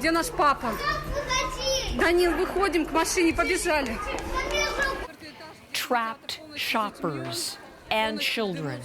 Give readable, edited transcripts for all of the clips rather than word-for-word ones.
Где наш папа? Данил, выходим к машине, побежали. Trapped shoppers and children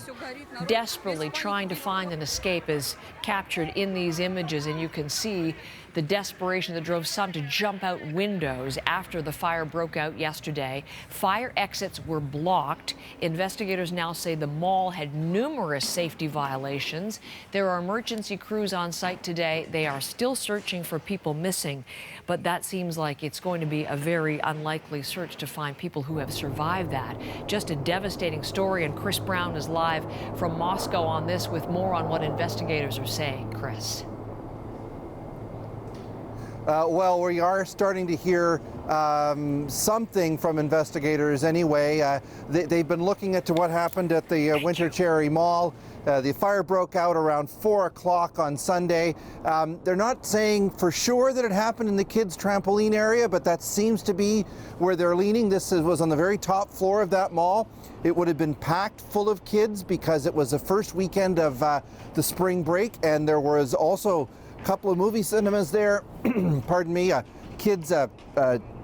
desperately trying to find an escape is captured in these images, and you can see the desperation that drove some to jump out windows after the fire broke out yesterday. Fire exits were blocked. Investigators now say the mall had numerous safety violations. There are emergency crews on site today. They are still searching for people missing, but that seems like it's going to be a very unlikely search to find people who have survived that. Just a devastating story, and Chris Brown is live from Moscow on this with more on what investigators are saying. Chris. Well, we are starting to hear something from investigators anyway. They've been looking into what happened at the Winter Cherry Mall. The fire broke out around 4 o'clock on Sunday. They're not saying for sure that it happened in the kids' trampoline area, but that seems to be where they're leaning. This was on the very top floor of that mall. It would have been packed full of kids because it was the first weekend of the spring break, and there was also couple of movie cinemas there, pardon me, a kids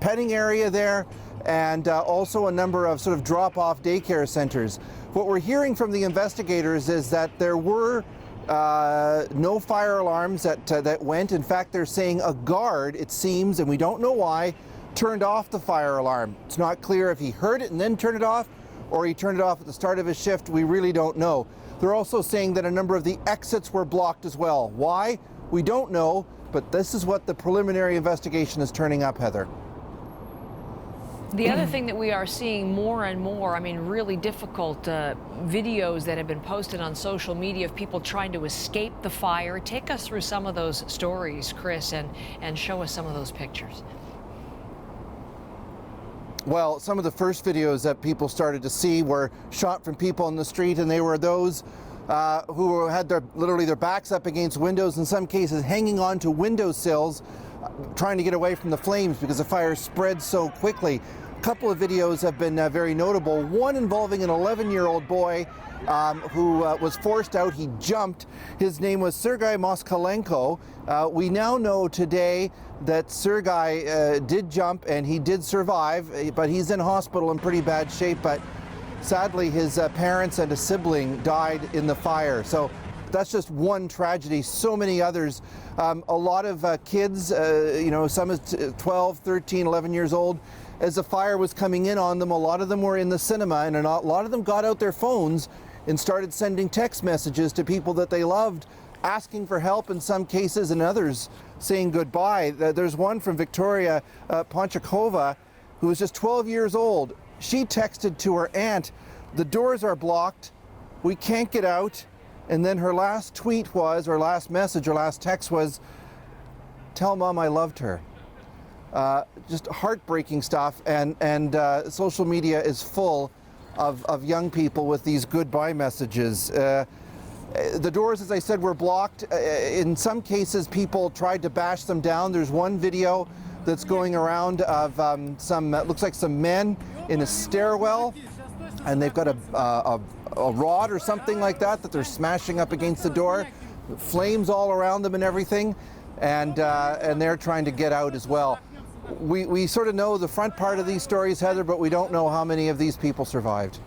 petting area there, and also a number of sort of drop-off daycare centers. What we're hearing from the investigators is that there were no fire alarms that went. In fact, they're saying a guard, it seems, and we don't know why, turned off the fire alarm. It's not clear if he heard it and then turned it off, or he turned it off at the start of his shift. We really don't know. They're also saying that a number of the exits were blocked as well. Why? We don't know, but this is what the preliminary investigation is turning up, Heather. The other thing that we are seeing more and more, I mean, really difficult videos that have been posted on social media of people trying to escape the fire. Take us through some of those stories, Chris, and show us some of those pictures. Well, some of the first videos that people started to see were shot from people on the street, and they were those who had literally their backs up against windows, in some cases hanging on to windowsills, trying to get away from the flames because the fire spread so quickly. A couple of videos have been very notable. One involving an 11-year-old boy who was forced out. He jumped. His name was Sergei Moskalenko. We now know today that Sergei did jump and he did survive, but he's in hospital in pretty bad shape. But sadly, his parents and a sibling died in the fire. So that's just one tragedy. So many others. A lot of kids, some is 12, 13, 11 years old. As the fire was coming in on them, a lot of them were in the cinema, and a lot of them got out their phones and started sending text messages to people that they loved, asking for help in some cases, and others saying goodbye. There's one from Victoria Ponchakova, who was just 12 years old. She texted to her aunt, "The doors are blocked, we can't get out." And then her last tweet was, or last message, or last text was, "Tell Mom I loved her." Just heartbreaking stuff, and social media is full of young people with these goodbye messages. The doors, as I said, were blocked. In some cases, people tried to bash them down. There's one video that's going around of looks like some men in a stairwell, and they've got a rod or something like that they're smashing up against the door, flames all around them and everything, and they're trying to get out as well. We sort of know the front part of these stories, Heather, but we don't know how many of these people survived.